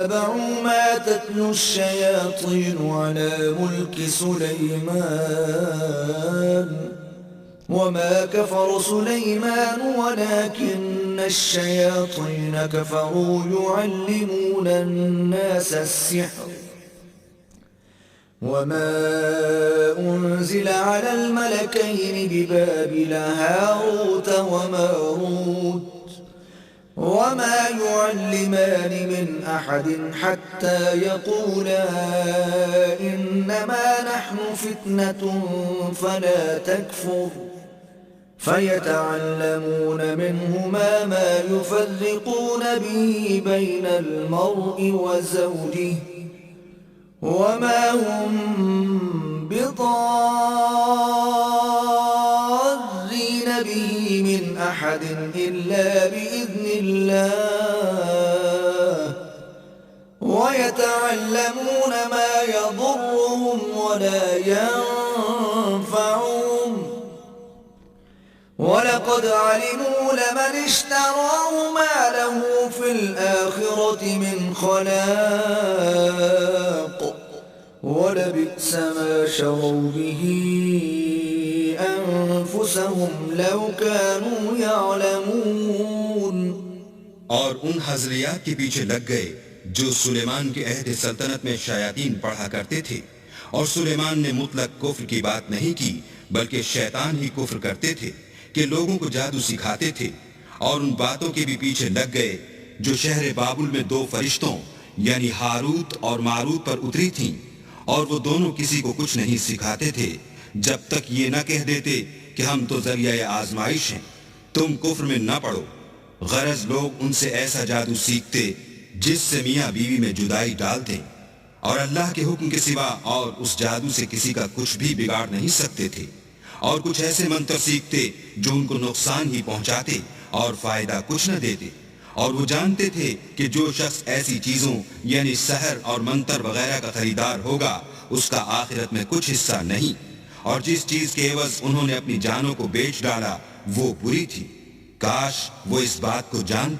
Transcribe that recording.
اتبعوا ما تتلو الشياطين على ملك سليمان وما كفر سليمان ولكن الشياطين كفروا يعلمون الناس السحر وما أنزل على الملكين ببابل هاروت وماروت وما يعلمان من أحد حتى يقولا إنما نحن فتنة فلا تكفر فيتعلمون منهما ما يفرقون به بين المرء وزوجه وما هم بضارين به من أحد إلا بإذن الله ويتعلمون ما يضرهم ولا ينفعهم ولقد علموا لمن اشتراه ما له في الآخرة من خلاق ولبئس ما شروا به أنفسهم لو كانوا يعلمون. اور ان حضریات کے پیچھے لگ گئے جو سلیمان کے عہد سلطنت میں شیاطین پڑھا کرتے تھے، اور سلیمان نے مطلق کفر کی بات نہیں کی بلکہ شیطان ہی کفر کرتے تھے کہ لوگوں کو جادو سکھاتے تھے، اور ان باتوں کے بھی پیچھے لگ گئے جو شہر بابل میں دو فرشتوں یعنی ہاروت اور ماروت پر اتری تھیں، اور وہ دونوں کسی کو کچھ نہیں سکھاتے تھے جب تک یہ نہ کہہ دیتے کہ ہم تو ذریعہ آزمائش ہیں، تم کفر میں نہ پڑو۔ غرض لوگ ان سے ایسا جادو سیکھتے جس سے میاں بیوی میں جدائی ڈال دیں، اور اللہ کے حکم کے سوا اور اس جادو سے کسی کا کچھ بھی بگاڑ نہیں سکتے تھے، اور کچھ ایسے منتر سیکھتے جو ان کو نقصان ہی پہنچاتے اور فائدہ کچھ نہ دیتے، اور وہ جانتے تھے کہ جو شخص ایسی چیزوں یعنی سحر اور منتر وغیرہ کا خریدار ہوگا اس کا آخرت میں کچھ حصہ نہیں، اور جس چیز کے عوض انہوں نے اپنی جانوں کو بیچ ڈالا وہ بری تھی، کاش وہ اس بات کو جانتے۔